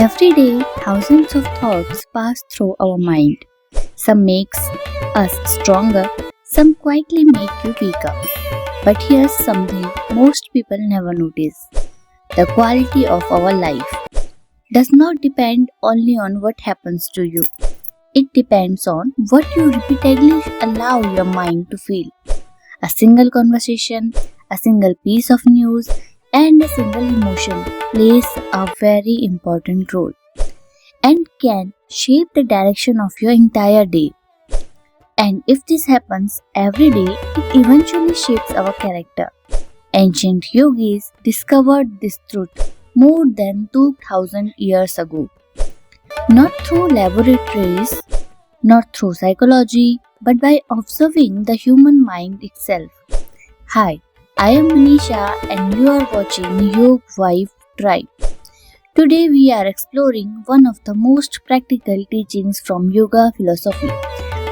Every day, thousands of thoughts pass through our mind. Some makes us stronger, some quietly make you weaker. But here's something most people never notice. The quality of our life does not depend only on what happens to you. It depends on what you repeatedly allow your mind to feel. A single conversation, a single piece of news, and a single emotion plays a very important role and can shape the direction of your entire day. And if this happens every day, it eventually shapes our character. Ancient yogis discovered this truth more than 2000 years ago. Not through laboratories, not through psychology, but by observing the human mind itself. Hi, I am Manisha and you are watching YOGI Tribe. Today we are exploring one of the most practical teachings from yoga philosophy,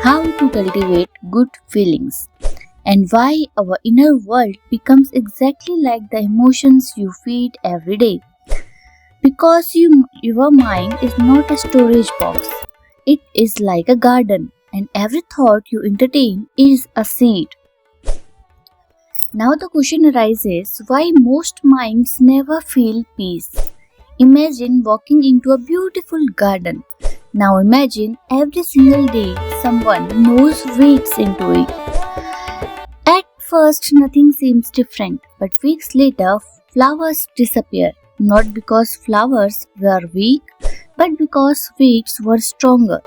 how to cultivate good feelings, and why our inner world becomes exactly like the emotions you feed every day. Because your mind is not a storage box, it is like a garden, and every thought you entertain is a seed. Now the question arises, why most minds never feel peace? Imagine walking into a beautiful garden. Now imagine every single day someone knows waits into it. At first nothing seems different, but weeks later flowers disappear. Not because flowers were weak, but because weeds were stronger.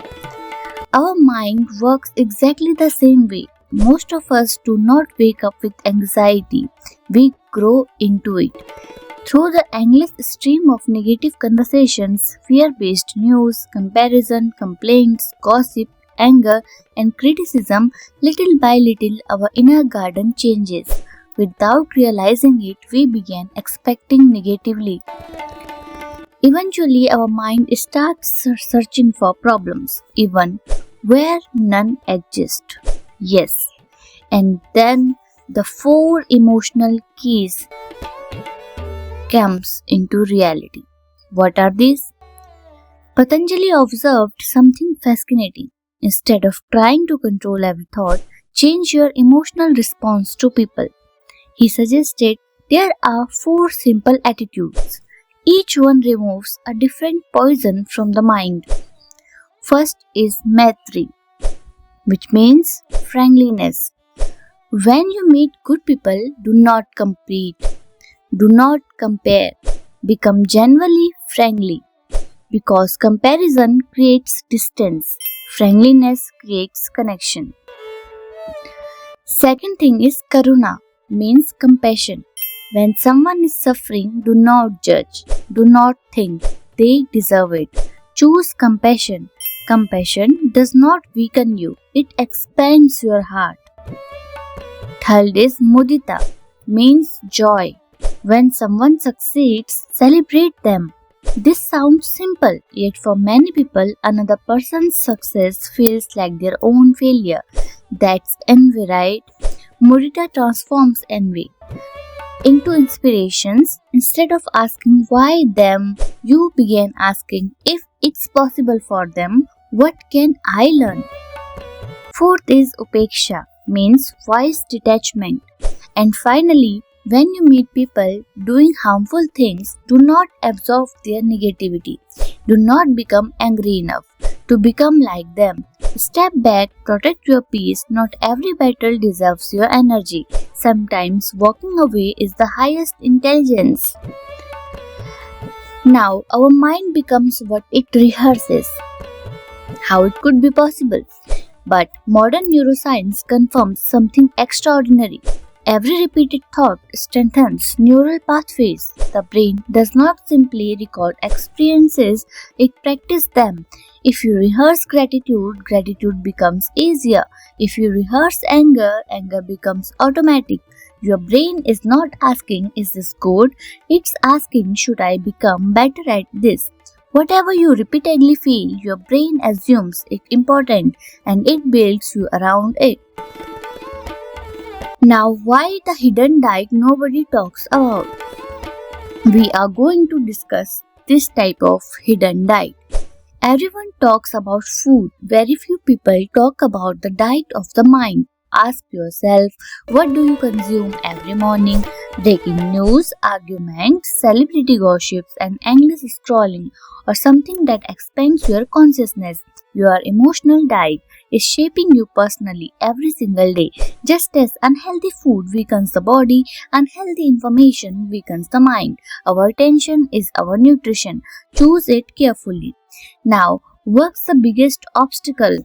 Our mind works exactly the same way. Most of us do not wake up with anxiety, we grow into it. Through the endless stream of negative conversations, fear-based news, comparison, complaints, gossip, anger, and criticism, little by little our inner garden changes. Without realizing it, we begin expecting negatively. Eventually, our mind starts searching for problems, even where none exist. Yes, and then the four emotional keys comes into reality. What are these? Patanjali observed something fascinating. Instead of trying to control every thought, change your emotional response to people. He suggested there are four simple attitudes. Each one removes a different poison from the mind. First is Maitri, which means friendliness. When you meet good people, do not compete, do not compare, become genuinely friendly. Because comparison creates distance, friendliness creates connection. Second thing is Karuna, means compassion. When someone is suffering, do not judge, do not think they deserve it. Choose compassion. Compassion does not weaken you, it expands your heart. Third is Mudita, means joy. When someone succeeds, celebrate them. This sounds simple, yet for many people, another person's success feels like their own failure. That's envy, right? Mudita transforms envy into inspirations. Instead of asking why them, you begin asking if it's possible for them, what can I learn? Fourth is Upeksha, means wise detachment. And finally, when you meet people doing harmful things, do not absorb their negativity. Do not become angry enough to become like them. Step back, protect your peace. Not every battle deserves your energy. Sometimes walking away is the highest intelligence. Now, our mind becomes what it rehearses. How it could be possible? But modern neuroscience confirms something extraordinary. Every repeated thought strengthens neural pathways. The brain does not simply record experiences, it practices them. If you rehearse gratitude, gratitude becomes easier. If you rehearse anger, anger becomes automatic. Your brain is not asking, is this good? It's asking, should I become better at this? Whatever you repeatedly feel, your brain assumes it important and it builds you around it. Now, why the hidden diet nobody talks about? We are going to discuss this type of hidden diet. Everyone talks about food, very few people talk about the diet of the mind. Ask yourself, what do you consume every morning? Breaking news, arguments, celebrity gossips, and endless scrolling, or something that expands your consciousness. Your emotional diet is shaping you personally every single day. Just as unhealthy food weakens the body, unhealthy information weakens the mind. Our attention is our nutrition. Choose it carefully. Now, what's the biggest obstacle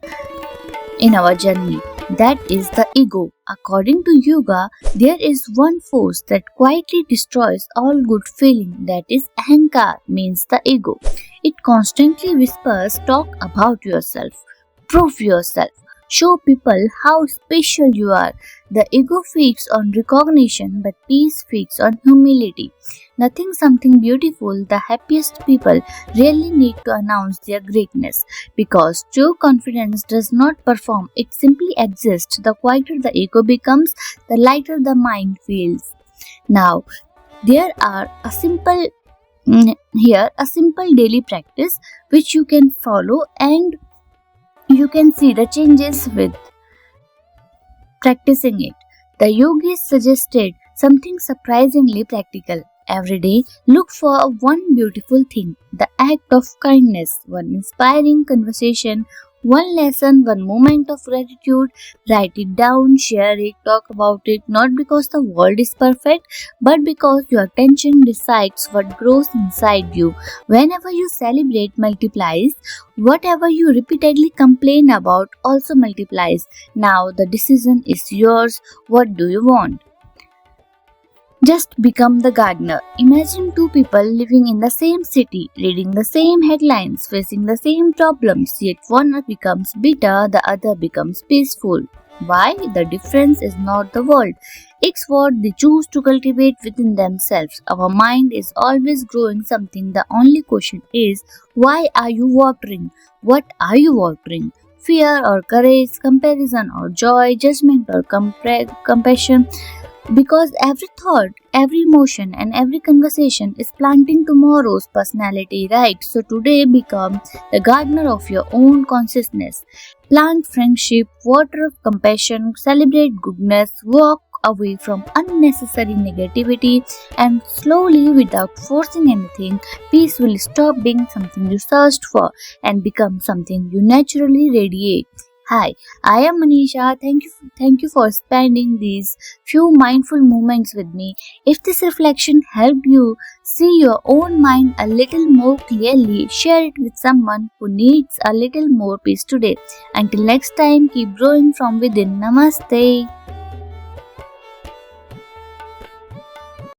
in our journey? That is the ego. According to yoga, there is one force that quietly destroys all good feeling. That is ahankar, means the ego. It constantly whispers, talk about yourself, prove yourself, show people how special you are. The ego feeds on recognition, but peace feeds on humility. Nothing something beautiful, the happiest people rarely need to announce their greatness because true confidence does not perform, it simply exists. The quieter the ego becomes, the lighter the mind feels. Now, there are a simple here a simple daily practice which you can follow and you can see the changes with practicing it. The yogis suggested something surprisingly practical. Every day, look for one beautiful thing, the act of kindness, one inspiring conversation, one lesson, one moment of gratitude. Write it down, share it, talk about it, not because the world is perfect, but because your attention decides what grows inside you. Whenever you celebrate multiplies, whatever you repeatedly complain about also multiplies. Now the decision is yours. What do you want? Just become the gardener. Imagine two people living in the same city, reading the same headlines, facing the same problems, yet one becomes bitter, the other becomes peaceful. Why? The difference is not the world. It's what they choose to cultivate within themselves. Our mind is always growing something. The only question is, why are you watering? What are you watering? Fear or courage, comparison or joy, judgment or compassion? Because every thought, every emotion, and every conversation is planting tomorrow's personality, right? So today become the gardener of your own consciousness. Plant friendship, water compassion, celebrate goodness, walk away from unnecessary negativity, and slowly, without forcing anything, peace will stop being something you searched for and become something you naturally radiate. Hi, I am Manisha. Thank you for spending these few mindful moments with me. If this reflection helped you see your own mind a little more clearly, share it with someone who needs a little more peace today. Until next time, keep growing from within. Namaste.